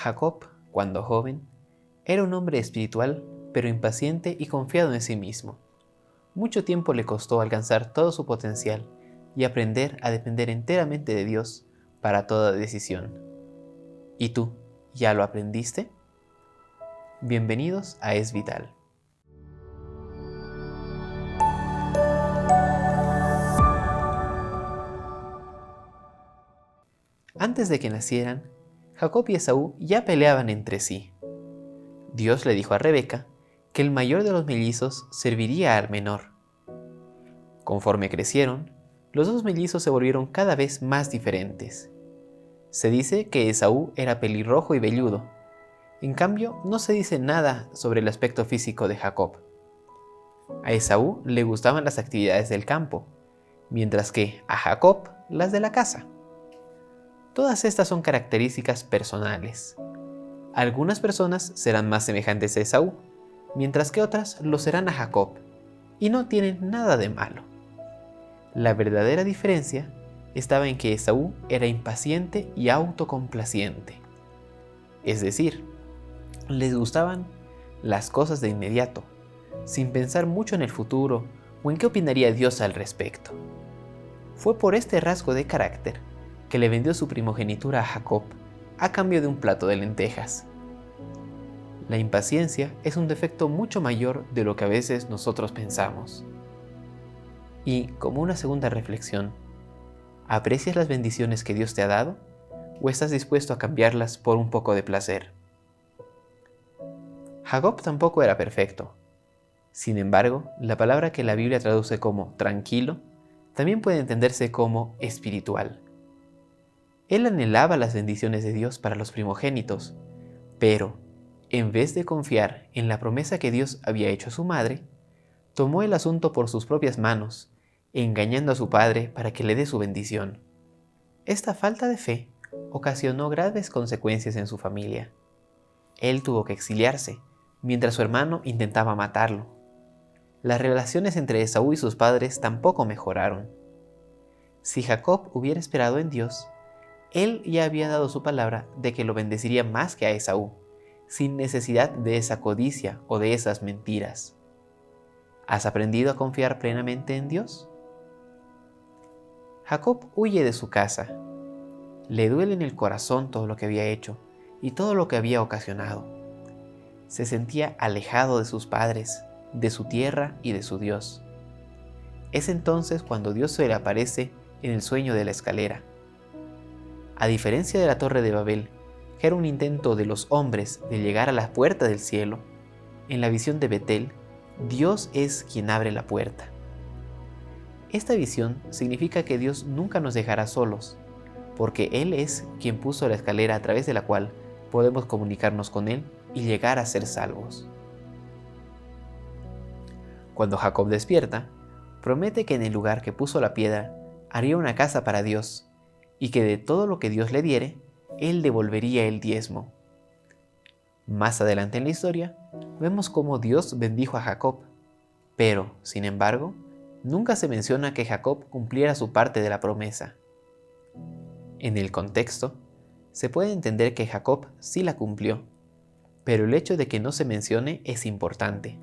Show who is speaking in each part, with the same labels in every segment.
Speaker 1: Jacob, cuando joven, era un hombre espiritual, pero impaciente y confiado en sí mismo. Mucho tiempo le costó alcanzar todo su potencial y aprender a depender enteramente de Dios para toda decisión. ¿Y tú, ya lo aprendiste? Bienvenidos a Es Vital. Antes de que nacieran, Jacob y Esaú ya peleaban entre sí. Dios le dijo a Rebeca que el mayor de los mellizos serviría al menor. Conforme crecieron, los dos mellizos se volvieron cada vez más diferentes. Se dice que Esaú era pelirrojo y velludo. En cambio, no se dice nada sobre el aspecto físico de Jacob. A Esaú le gustaban las actividades del campo, mientras que a Jacob las de la casa. Todas estas son características personales. Algunas personas serán más semejantes a Esaú, mientras que otras lo serán a Jacob, y no tienen nada de malo. La verdadera diferencia estaba en que Esaú era impaciente y autocomplaciente. Es decir, les gustaban las cosas de inmediato, sin pensar mucho en el futuro o en qué opinaría Dios al respecto. Fue por este rasgo de carácter que le vendió su primogenitura a Jacob a cambio de un plato de lentejas. La impaciencia es un defecto mucho mayor de lo que a veces nosotros pensamos. Y, como una segunda reflexión, ¿aprecias las bendiciones que Dios te ha dado o estás dispuesto a cambiarlas por un poco de placer? Jacob tampoco era perfecto. Sin embargo, la palabra que la Biblia traduce como tranquilo también puede entenderse como espiritual. Él anhelaba las bendiciones de Dios para los primogénitos, pero, en vez de confiar en la promesa que Dios había hecho a su madre, tomó el asunto por sus propias manos, engañando a su padre para que le dé su bendición. Esta falta de fe ocasionó graves consecuencias en su familia. Él tuvo que exiliarse, mientras su hermano intentaba matarlo. Las relaciones entre Esaú y sus padres tampoco mejoraron. Si Jacob hubiera esperado en Dios, él ya había dado su palabra de que lo bendeciría más que a Esaú, sin necesidad de esa codicia o de esas mentiras. ¿Has aprendido a confiar plenamente en Dios? Jacob huye de su casa. Le duele en el corazón todo lo que había hecho y todo lo que había ocasionado. Se sentía alejado de sus padres, de su tierra y de su Dios. Es entonces cuando Dios se le aparece en el sueño de la escalera. A diferencia de la Torre de Babel, que era un intento de los hombres de llegar a la puerta del cielo, en la visión de Betel, Dios es quien abre la puerta. Esta visión significa que Dios nunca nos dejará solos, porque Él es quien puso la escalera a través de la cual podemos comunicarnos con Él y llegar a ser salvos. Cuando Jacob despierta, promete que en el lugar que puso la piedra haría una casa para Dios, y que de todo lo que Dios le diere, él devolvería el diezmo. Más adelante en la historia, vemos cómo Dios bendijo a Jacob, pero, sin embargo, nunca se menciona que Jacob cumpliera su parte de la promesa. En el contexto, se puede entender que Jacob sí la cumplió, pero el hecho de que no se mencione es importante.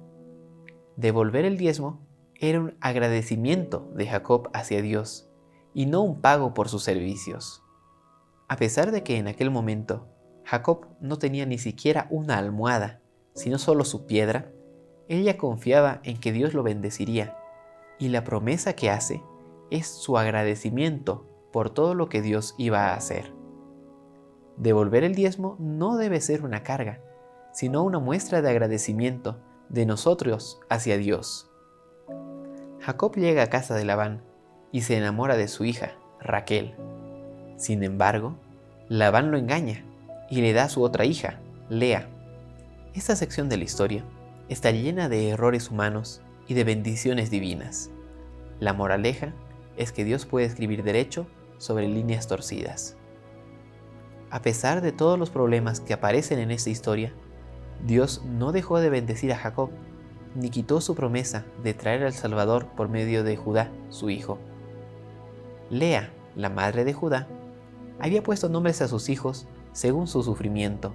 Speaker 1: Devolver el diezmo era un agradecimiento de Jacob hacia Dios, y no un pago por sus servicios. A pesar de que en aquel momento Jacob no tenía ni siquiera una almohada, sino solo su piedra, ella confiaba en que Dios lo bendeciría, y la promesa que hace es su agradecimiento por todo lo que Dios iba a hacer. Devolver el diezmo no debe ser una carga, sino una muestra de agradecimiento de nosotros hacia Dios. Jacob llega a casa de Labán y se enamora de su hija, Raquel. Sin embargo, Labán lo engaña y le da a su otra hija, Lea. Esta sección de la historia está llena de errores humanos y de bendiciones divinas. La moraleja es que Dios puede escribir derecho sobre líneas torcidas. A pesar de todos los problemas que aparecen en esta historia, Dios no dejó de bendecir a Jacob, ni quitó su promesa de traer al Salvador por medio de Judá, su hijo. Lea, la madre de Judá, había puesto nombres a sus hijos según su sufrimiento,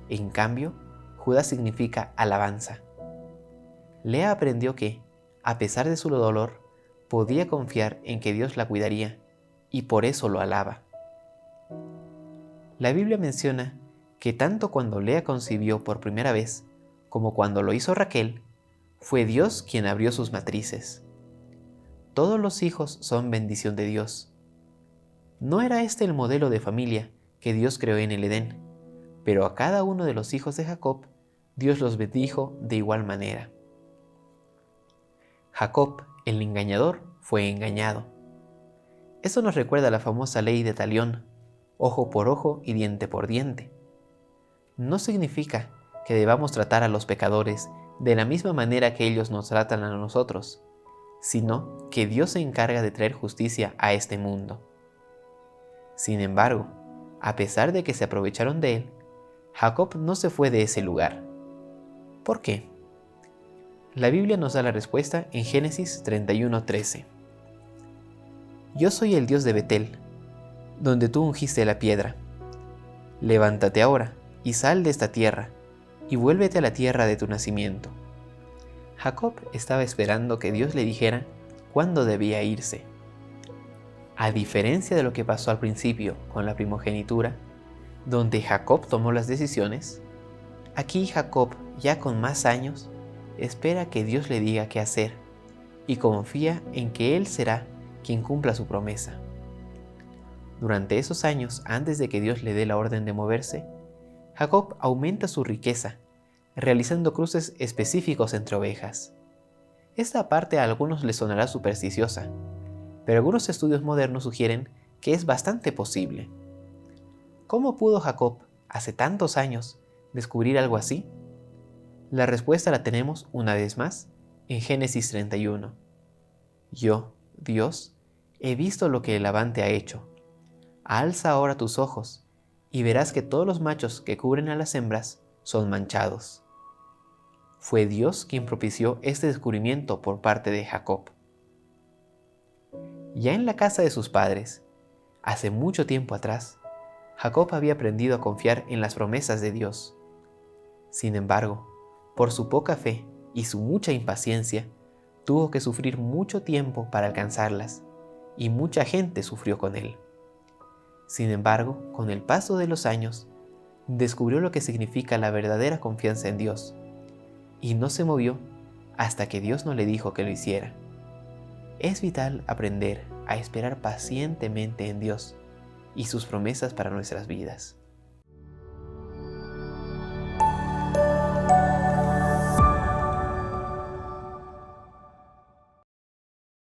Speaker 1: En cambio, Judá significa alabanza. Lea aprendió que, a pesar de su dolor, podía confiar en que Dios la cuidaría, y por eso lo alaba. La Biblia menciona que tanto cuando Lea concibió por primera vez, como cuando lo hizo Raquel, fue Dios quien abrió sus matrices. Todos los hijos son bendición de Dios. No era este el modelo de familia que Dios creó en el Edén, pero a cada uno de los hijos de Jacob, Dios los bendijo de igual manera. Jacob, el engañador, fue engañado. Eso nos recuerda la famosa ley de Talión, ojo por ojo y diente por diente. No significa que debamos tratar a los pecadores de la misma manera que ellos nos tratan a nosotros, sino que Dios se encarga de traer justicia a este mundo. Sin embargo, a pesar de que se aprovecharon de él, Jacob no se fue de ese lugar. ¿Por qué? La Biblia nos da la respuesta en Génesis 31:13. Yo soy el Dios de Betel, donde tú ungiste la piedra. Levántate ahora y sal de esta tierra, y vuélvete a la tierra de tu nacimiento. Jacob estaba esperando que Dios le dijera cuándo debía irse. A diferencia de lo que pasó al principio con la primogenitura, donde Jacob tomó las decisiones, aquí Jacob, ya con más años, espera que Dios le diga qué hacer y confía en que Él será quien cumpla su promesa. Durante esos años, antes de que Dios le dé la orden de moverse, Jacob aumenta su riqueza, realizando cruces específicos entre ovejas. Esta parte a algunos les sonará supersticiosa, pero algunos estudios modernos sugieren que es bastante posible. ¿Cómo pudo Jacob, hace tantos años, descubrir algo así? La respuesta la tenemos una vez más en Génesis 31. Yo, Dios, he visto lo que el Labán ha hecho. Alza ahora tus ojos y verás que todos los machos que cubren a las hembras son manchados. Fue Dios quien propició este descubrimiento por parte de Jacob. Ya en la casa de sus padres, hace mucho tiempo atrás, Jacob había aprendido a confiar en las promesas de Dios. Sin embargo, por su poca fe y su mucha impaciencia, tuvo que sufrir mucho tiempo para alcanzarlas, y mucha gente sufrió con él. Sin embargo, con el paso de los años, descubrió lo que significa la verdadera confianza en Dios, y no se movió hasta que Dios no le dijo que lo hiciera. Es vital aprender a esperar pacientemente en Dios y sus promesas para nuestras vidas.